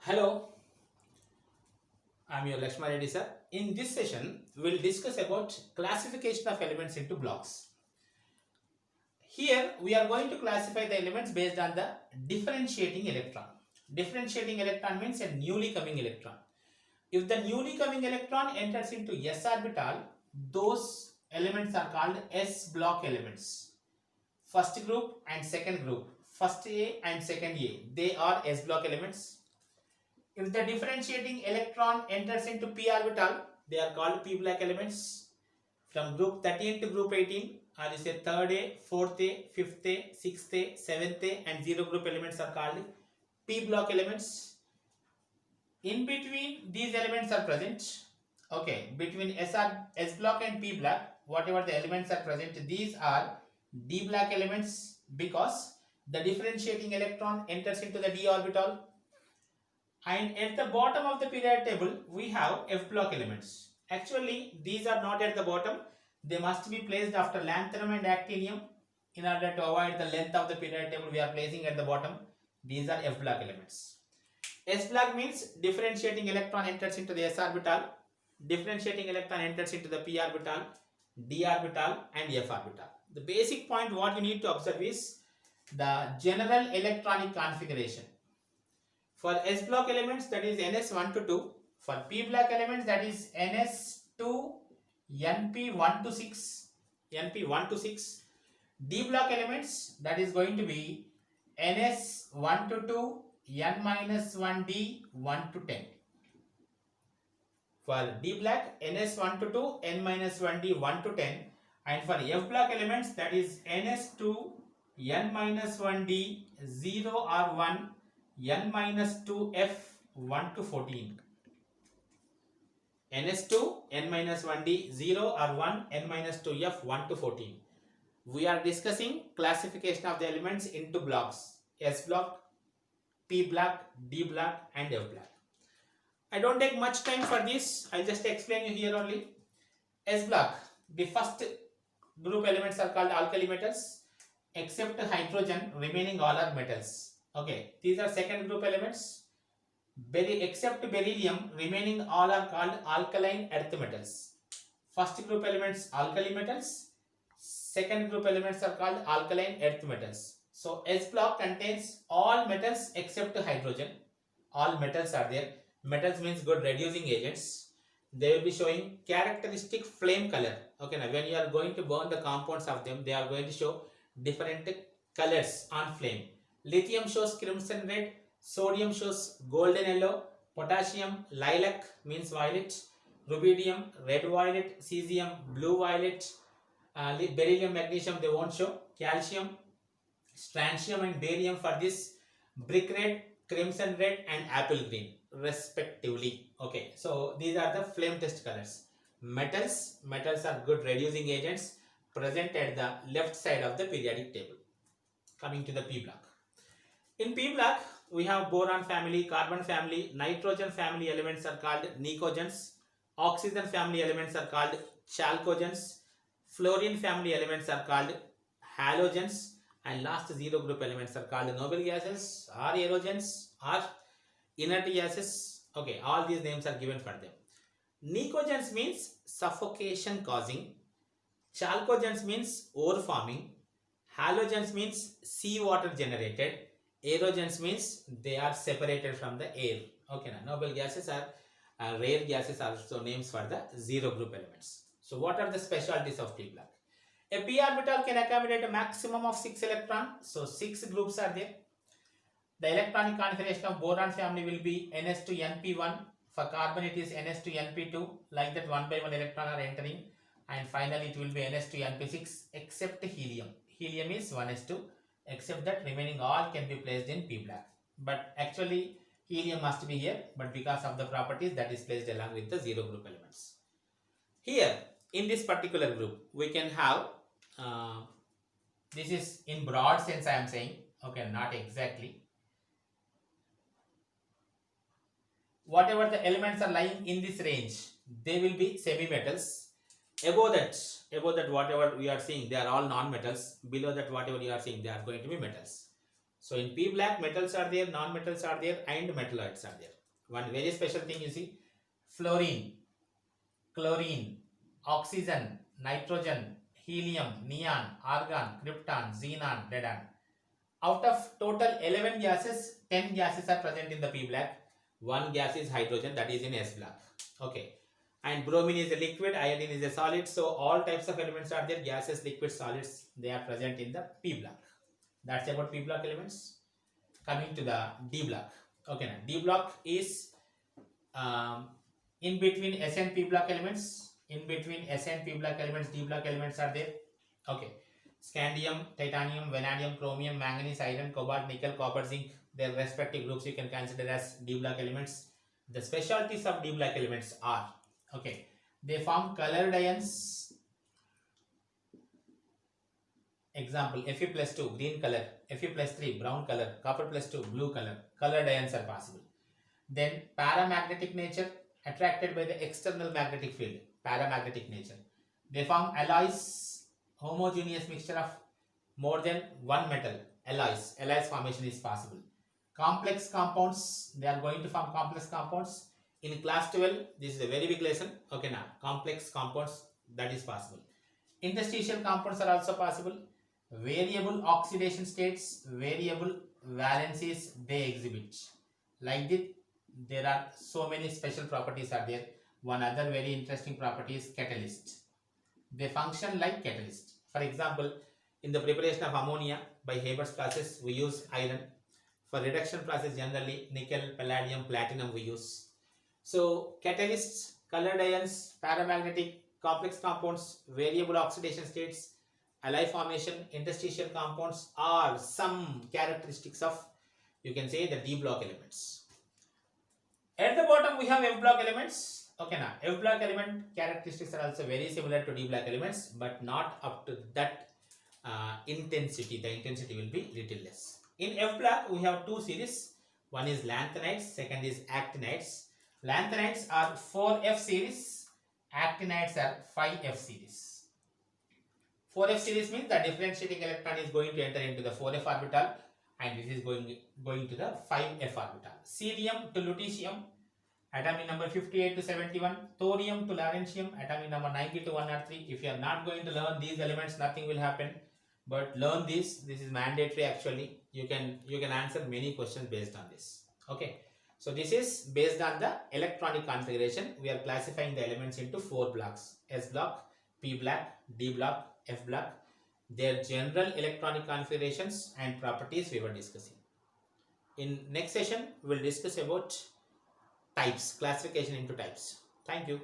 Hello, I'm your Lakshma Reddy sir. In this session, we'll discuss about classification of elements into blocks. Here, we are going to classify the elements based on the differentiating electron. Differentiating electron means a newly coming electron. If the newly coming electron enters into s orbital, those elements are called s block elements. First group and second group, first A and second A, they are s block elements. If the differentiating electron enters into p orbital, they are called p block elements. From group 13 to group 18, or you say third A, fourth A, fifth A, sixth A, seventh A, and zero group elements are called p block elements. In between, these elements are present. Okay, between S block and p block, whatever the elements are present, these are d block elements because the differentiating electron enters into the d orbital. And at the bottom of the periodic table, we have F block elements. Actually, these are not at the bottom. They must be placed after lanthanum and actinium. In order to avoid the length of the periodic table, we are placing at the bottom. These are F block elements. S block means differentiating electron enters into the s orbital. Differentiating electron enters into the p orbital, d orbital, and f orbital. The basic point what you need to observe is the general electronic configuration. For S block elements, that is Ns1 to 2. For P block elements, that is Ns2, Np1 to 6, Np1 to 6. D block elements, that is going to be Ns1 to 2, N minus 1D 1 to 10. For D block, Ns1 to 2, N minus 1D 1 to 10. And for F block elements, that is Ns2, N minus 1D 0 or 1, N minus 2F 1 to 14. Ns2, N minus 1D 0 or 1, N minus 2F 1 to 14. We are discussing classification of the elements into blocks. S block, P block, D block, and F block. I don't take much time for this. I'll just explain you here only. S block, the first group elements are called alkali metals. Except hydrogen, remaining all are metals. Okay, these are second group elements. Except beryllium, remaining all are called alkaline earth metals. First group elements alkali metals. Second group elements are called alkaline earth metals. So S block contains all metals except hydrogen. All metals are there. Metals means good reducing agents. They will be showing characteristic flame color. Okay, now when you are going to burn the compounds of them, they are going to show different colors on flame. Lithium shows crimson red, sodium shows golden yellow, potassium lilac means violet, rubidium red violet, cesium blue violet, beryllium magnesium they won't show, calcium, strontium and barium for this brick red, crimson red and apple green respectively. Okay, so these are the flame test colors. Metals are good reducing agents present at the left side of the periodic table. Coming to the P block. In P block, we have boron family, carbon family, nitrogen family elements are called nicogens, oxygen family elements are called chalcogens, fluorine family elements are called halogens, and last zero group elements are called noble gases or aerogens or inert gases. Okay, all these names are given for them. Nicogens means suffocation causing, chalcogens means ore forming, halogens means seawater generated, aerogens means they are separated from the air. Okay, now noble gases are rare gases, are also names for the zero group elements. So what are the specialties of P block? A p orbital can accommodate a maximum of 6 electrons. So 6 groups are there. The electronic configuration of boron family will be Ns to Np1. For carbon it is Ns to Np2. Like that, one by one electron are entering. And finally it will be Ns to Np6 except helium. Helium is 1s2. Except that remaining all can be placed in P block. But actually helium must be here, but because of the properties that is placed along with the zero group elements. Here in this particular group we can have, this is in broad sense I am saying, okay, not exactly. Whatever the elements are lying in this range, they will be semi-metals. Above that whatever we are seeing, they are all non-metals. Below that whatever you are seeing, they are going to be metals. So in P black, metals are there, non-metals are there, and metalloids are there. One very special thing you see, fluorine, chlorine, oxygen, nitrogen, helium, neon, argon, krypton, xenon, radon. Out of total 11 gases, 10 gases are present in the P black. One gas is hydrogen, that is in S black. Okay. And bromine is a liquid, iodine is a solid. So all types of elements are there, gases, liquids, solids, they are present in the P block. That's about P block elements. Coming to the D block. Okay, now D block is in between S and P block elements. In between S and P block elements, D block elements are there. Okay. Scandium, titanium, vanadium, chromium, manganese, iron, cobalt, nickel, copper, zinc, their respective groups you can consider as D block elements. The specialties of D block elements are, okay, they form colored ions. Example, Fe plus 2, green color, Fe plus 3, brown color, copper plus 2, blue color. Colored ions are possible. Then paramagnetic nature, attracted by the external magnetic field, paramagnetic nature. They form alloys, homogeneous mixture of more than one metal, alloys formation is possible. Complex compounds, they are going to form complex compounds. In class 12, this is a very big lesson. Okay, now complex compounds, that is possible. Interstitial compounds are also possible. Variable oxidation states, variable valencies they exhibit. Like this, there are so many special properties are there. One other very interesting property is catalyst. They function like catalyst. For example, in the preparation of ammonia by Haber's process, we use iron. For reduction process, generally nickel, palladium, platinum we use. So catalysts, colored ions, paramagnetic, complex compounds, variable oxidation states, alloy formation, interstitial compounds are some characteristics of, you can say, the D block elements. At the bottom we have F block elements. Okay, now F block element characteristics are also very similar to D block elements, but not up to that intensity. The intensity will be little less. In F block we have two series. One is lanthanides, second is actinides. Lanthanides are 4F series, actinides are 5F series. 4F series means the differentiating electron is going to enter into the 4F orbital, and this is going to the 5F orbital. Cerium to lutetium, atomic number 58 to 71. Thorium to lawrencium, atomic number 90 to 103. If you are not going to learn these elements, nothing will happen. But learn this. This is mandatory actually. You can answer many questions based on this. Okay. So this is based on the electronic configuration. We are classifying the elements into 4 blocks: S block, P block, D block, F block. Their general electronic configurations and properties we were discussing. In next session, we will discuss about types, classification into types. Thank you.